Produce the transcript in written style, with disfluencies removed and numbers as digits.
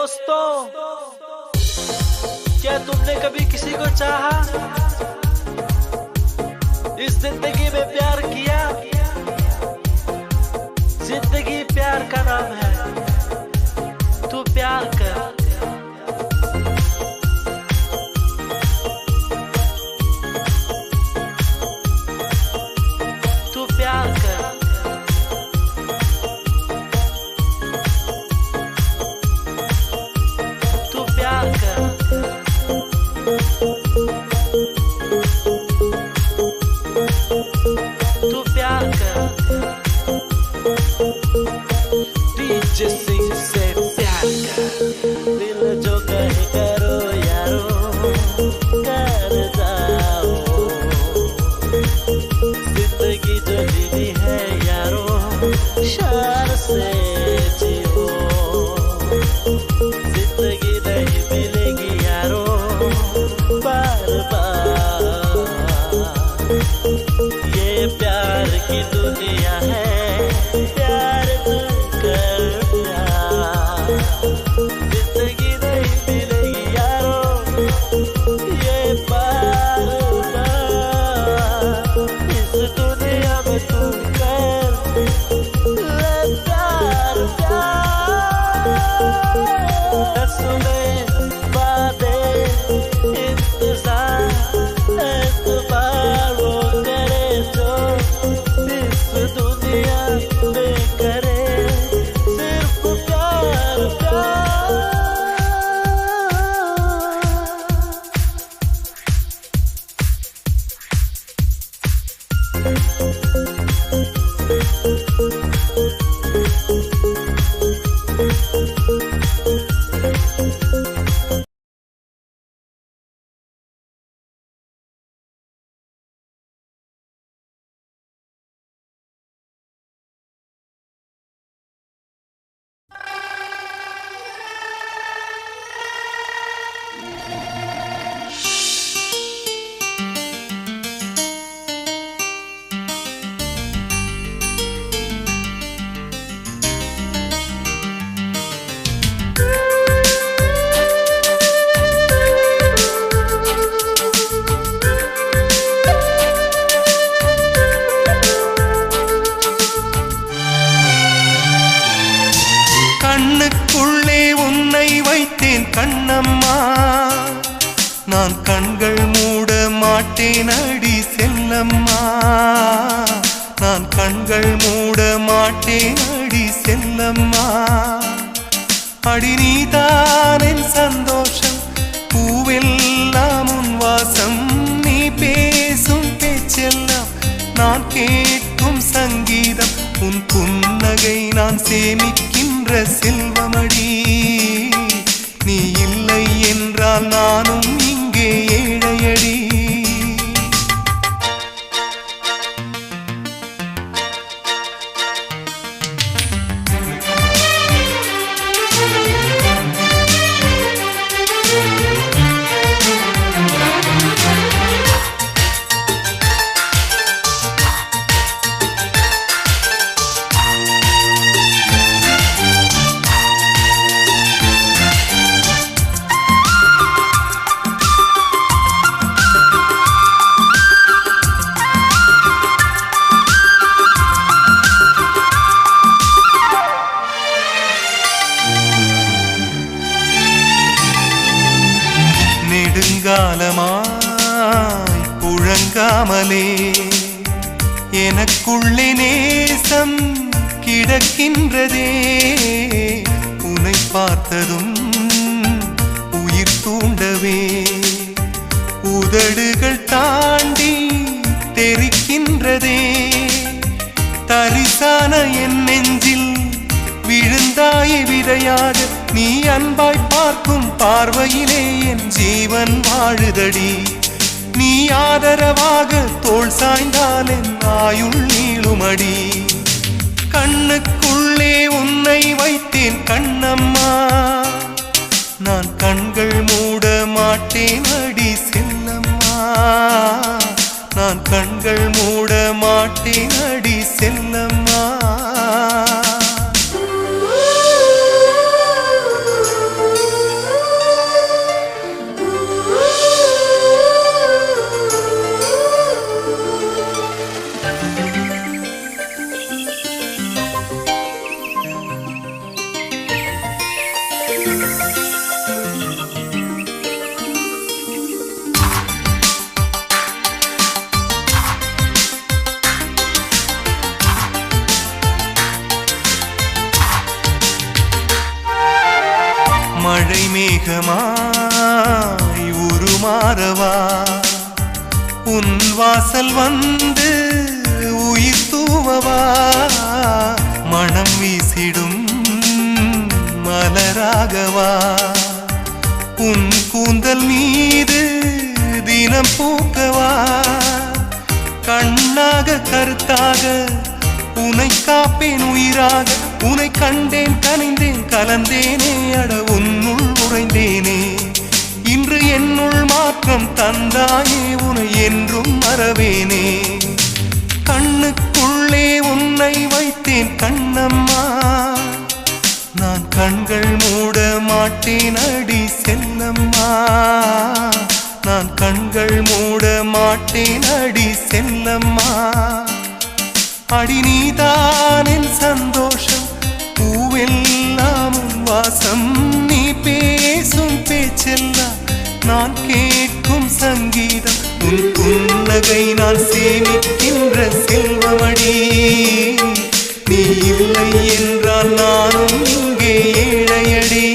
दोस्तों, क्या तुमने कभी किसी को चाहा? इस जिंदगी में प्यार किया? जिंदगी प्यार का नाम है, तू प्यार कर। तू प्यार कर। तू प्यार कर। तू प्यार कर। डीजे सिंह से प्यार कर। दिल जो कहे करो यारो, कर जाओ। जिंदगी जो जीनी है यारो, शान से जियो। जिंदगी नहीं मिलेगी यारो बार बार। ये प्यार की दुनिया है, प्यार तू कर प्यार। जिंदगी नहीं मिलेगी यारो ये बार बार। इस दुनिया में तू कर प्यार प्यार। सुने बातें इंतजार, एतबार वो करे जो इस दुनिया में करे सिर्फ प्यार प्यार। கண்ணுக்குள்ளே உன்னை வைத்தேன் கண்ணம்மா, நான் கண்கள் மூட மாட்டேன் அடி செல்லம்மா. நான் கண்கள் மூட மாட்டேன் அடி செல்லம்மா. அடி நீதான் என் சந்தோஷம், பூவெல்லாம் உன் வாசம். நீ பேசும் பேச்செல்லாம் நான் கேட்கும் சங்கீதம். உன் புன்னகை நான் சேமிக்கின்ற செல்வமடி. நீ இல்லை என்றால் நானும் இங்கே ஏழையடி. நெடுங்காலமாய் புழங்காமலே எனக்குள்ளே நேசம் கிடக்கின்றதே. உன்னை பார்த்ததும் உயிர் தூண்டவே உதடுகள் தாண்டி தெரிக்கின்றதே. தரிசான என் நெஞ்சில் விழுந்தாய் விதையாக. நீ அன்பாய் பார்க்கும் பார்வையிலே என் ஜீவன் வாழுதடி. நீ ஆதரவாக தோள் சாய்ந்தால் என் ஆயுள் நீளுமடி. கண்ணுக்குள்ளே உன்னை வைத்தேன் கண்ணம்மா, நான் கண்கள் மூட மாட்டேன் அடி செல்லம்மா. நான் கண்கள் மூட மாட்டேன் அடி செல்லம்மா. மழை மேகமாய் உருமாறவா உன் வாசல் வந்து உயிர் தூவவா மனம் வீசிடும் மலராகவா உன் கூந்தல் மீது தினம் பூக்கவா கண்ணாக கருத்தாக உனை காப்பேன் உயிராக உனை கண்டேன் கனிந்தேன் கலந்தேனே அட உன்னுள் உறைந்தேனே இன்று என்னுள் மாற்றம் தந்தாயே உனை என்றும் மறவேனே கண்ணுக்குள்ளே உன்னை வைத்தேன் கண்ணம்மா நான் கண்கள் மூட மாட்டேன் அடி செல்லம்மா நான் கண்கள் மூட மாட்டேன் அடி செல்லம்மா அடி நீதான் என் சந்தோஷம் பூவெல்லாம் வாசம் நீ பேசும் பேச்செல்லாம் நான் கேட்கும் சங்கீதம் உன் புன்னகை நான் சேமிக்கின்ற செல்வமடி நீ இல்லை என்றால் நானும் இங்கே ஏழையடி